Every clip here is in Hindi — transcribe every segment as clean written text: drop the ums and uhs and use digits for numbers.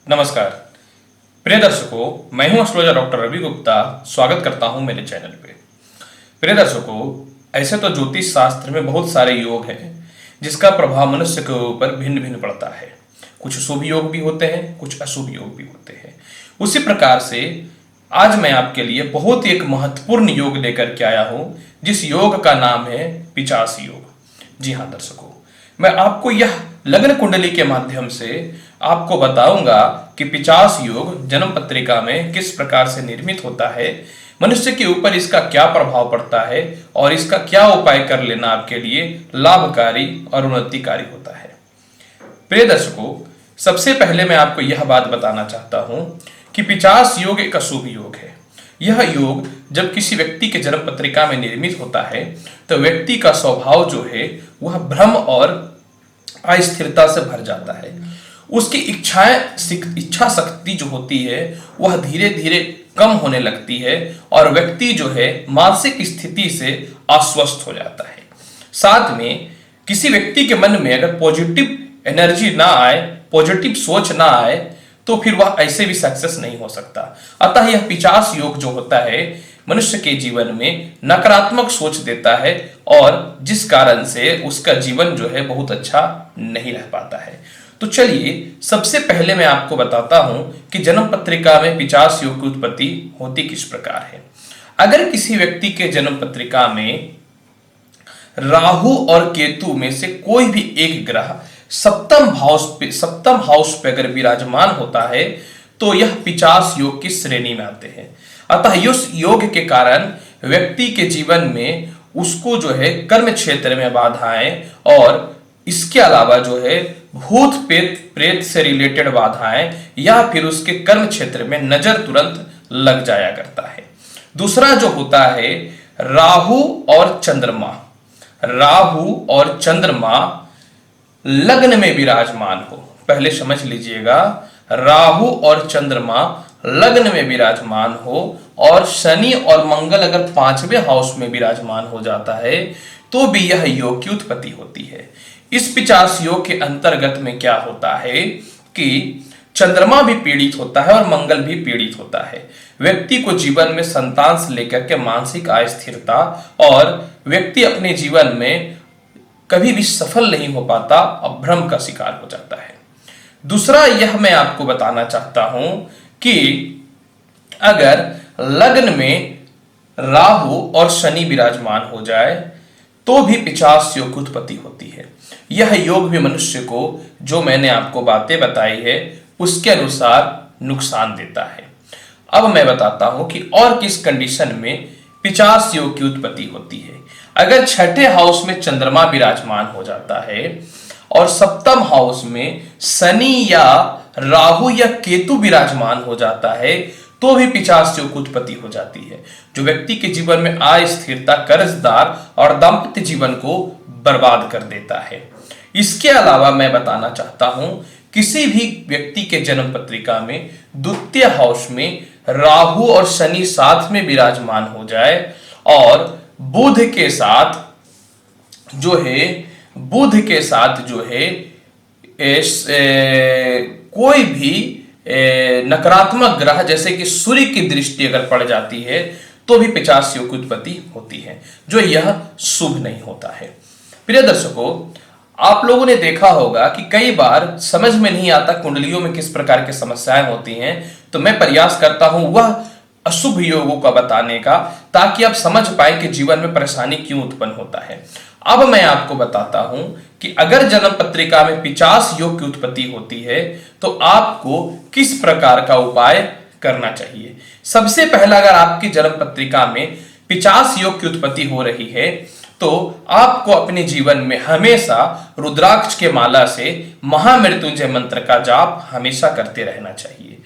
नमस्कार प्रिय दर्शकों, मैं हूं एस्ट्रोलॉजर डॉक्टर रवि गुप्ता। स्वागत करता हूं मेरे चैनल पे। प्रिय दर्शकों, ऐसे तो ज्योतिष शास्त्र में बहुत सारे योग हैं जिसका प्रभाव मनुष्य के ऊपर भिन्न भिन्न पड़ता है। कुछ शुभ योग भी होते हैं, कुछ अशुभ योग भी होते हैं। उसी प्रकार से आज मैं आपके लिए बहुत ही एक महत्वपूर्ण योग लेकर के आया हूं, जिस योग का नाम है पिचास योग। जी हाँ दर्शकों, मैं आपको यह लग्न कुंडली के माध्यम से आपको बताऊंगा कि पिचास योग जन्म पत्रिका में किस प्रकार से निर्मित होता है, मनुष्य के ऊपर इसका क्या प्रभाव पड़ता है और इसका क्या उपाय कर लेना आपके लिए लाभकारी और उन्नतिकारी होता है। प्रिय दर्शकों, सबसे पहले मैं आपको यह बात बताना चाहता हूं कि पिचास योग एक अशुभ योग है। यह योग जब किसी व्यक्ति के जन्म पत्रिका में निर्मित होता है तो व्यक्ति का स्वभाव जो है वह भ्रम और अस्थिरता से भर जाता है। उसकी इच्छा शक्ति जो होती है वह धीरे धीरे कम होने लगती है और व्यक्ति जो है मानसिक स्थिति से अस्वस्थ हो जाता है। साथ में किसी व्यक्ति के मन में अगर पॉजिटिव एनर्जी ना आए, पॉजिटिव सोच ना आए, तो फिर वह ऐसे भी सक्सेस नहीं हो सकता। अतः यह पिचास योग जो होता है मनुष्य के जीवन में नकारात्मक सोच देता है और जिस कारण से उसका जीवन जो है बहुत अच्छा नहीं रह पाता है। तो चलिए सबसे पहले मैं आपको बताता हूं कि जन्म पत्रिका में पिचास योग की उत्पत्ति होती किस प्रकार है। अगर किसी व्यक्ति के जन्म पत्रिका में राहु और केतु में से कोई भी एक ग्रह सप्तम हाउस पे अगर विराजमान होता है तो यह पिचास योग की श्रेणी में आते हैं। अतः इस योग के कारण व्यक्ति के जीवन में उसको जो है कर्म क्षेत्र में बाधाएं और इसके अलावा जो है भूत प्रेत से रिलेटेड बाधाएं या फिर उसके कर्म क्षेत्र में नजर तुरंत लग जाया करता है। दूसरा जो होता है राहु और चंद्रमा। राहु और चंद्रमा लग्न में विराजमान हो, पहले समझ लीजिएगा, राहु और चंद्रमा लग्न में विराजमान हो और शनि और मंगल अगर 5वें हाउस में विराजमान हो जाता है तो भी यह योग की उत्पत्ति होती है। इस पिचास योग के अंतर्गत में क्या होता है कि चंद्रमा भी पीड़ित होता है और मंगल भी पीड़ित होता है। व्यक्ति को जीवन में संतान से लेकर के मानसिक अस्थिरता और व्यक्ति अपने जीवन में कभी भी सफल नहीं हो पाता और भ्रम का शिकार हो जाता है। दूसरा यह मैं आपको बताना चाहता हूं कि अगर लग्न में राहु और शनि विराजमान हो जाए तो भी पिचास योग की उत्पत्ति होती है। यह योग भी मनुष्य को जो मैंने आपको बातें बताई है उसके अनुसार नुकसान देता है। अब मैं बताता हूं कि और किस कंडीशन में पिचास योग की उत्पत्ति होती है। अगर छठे हाउस में चंद्रमा विराजमान हो जाता है और सप्तम हाउस में शनि या राहु या केतु विराजमान हो जाता है तो भी पिचास योग की उत्पत्ति हो जाती है, जो व्यक्ति के जीवन में अस्थिरता, कर्जदार और दाम्पत्य जीवन को बर्बाद कर देता है। इसके अलावा मैं बताना चाहता हूं किसी भी व्यक्ति के जन्म पत्रिका में द्वितीय हाउस में राहु और शनि साथ में विराजमान हो जाए और बुध के साथ जो है कोई भी नकारात्मक ग्रह जैसे कि सूर्य की दृष्टि अगर पड़ जाती है तो भी पिचास योग की उत्पत्ति होती है, जो यह शुभ नहीं होता है। प्रिय दर्शकों, आप लोगों ने देखा होगा कि कई बार समझ में नहीं आता कुंडलियों में किस प्रकार की समस्याएं होती हैं, तो मैं प्रयास करता हूं वह अशुभ योगों का बताने का, ताकि आप समझ पाए कि जीवन में परेशानी क्यों उत्पन्न होता है। अब मैं आपको बताता हूं कि अगर जन्म पत्रिका में पिचास योग की उत्पत्ति होती है तो आपको किस प्रकार का उपाय करना चाहिए। सबसे पहला, अगर आपकी जन्म पत्रिका में पिचास योग की उत्पत्ति हो रही है तो आपको अपने जीवन में हमेशा रुद्राक्ष के माला से महामृत्युंजय मंत्र का जाप हमेशा करते रहना चाहिए।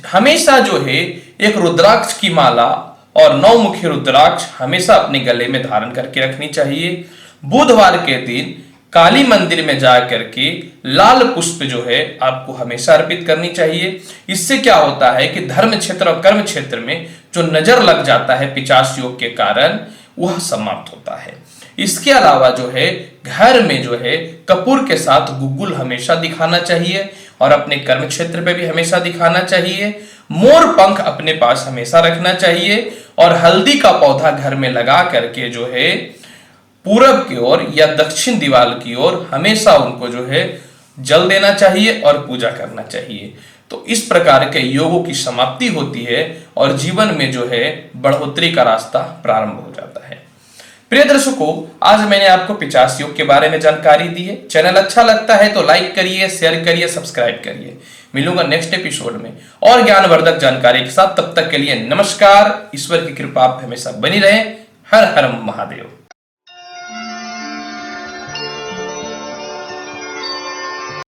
हमेशा जो है एक रुद्राक्ष की माला और 9 मुखी रुद्राक्ष हमेशा अपने गले में धारण करके रखनी चाहिए। बुधवार के दिन काली मंदिर में जाकर के लाल पुष्प जो है आपको हमेशा अर्पित करनी चाहिए। इससे क्या होता है कि धर्म क्षेत्र और कर्म क्षेत्र में जो नजर लग जाता है पिचास योग के कारण, वह समाप्त होता है। इसके अलावा जो है घर में जो है कपूर के साथ गुग्गुल हमेशा दिखाना चाहिए और अपने कर्म क्षेत्र पे भी हमेशा दिखाना चाहिए। मोर पंख अपने पास हमेशा रखना चाहिए और हल्दी का पौधा घर में लगा करके जो है पूरब की ओर या दक्षिण दीवार की ओर हमेशा उनको जो है जल देना चाहिए और पूजा करना चाहिए। तो इस प्रकार के योगों की समाप्ति होती है और जीवन में जो है बढ़ोतरी का रास्ता प्रारंभ हो जाता है। प्रिय दर्शकों, आज मैंने आपको 50 योग के बारे में जानकारी दी है। चैनल अच्छा लगता है तो लाइक करिए, शेयर करिए, सब्सक्राइब करिए। मिलूंगा नेक्स्ट एपिसोड में और ज्ञानवर्धक जानकारी के साथ। तब तक के लिए नमस्कार। ईश्वर की कृपा आप हमेशा बनी रहे। हर हर महादेव।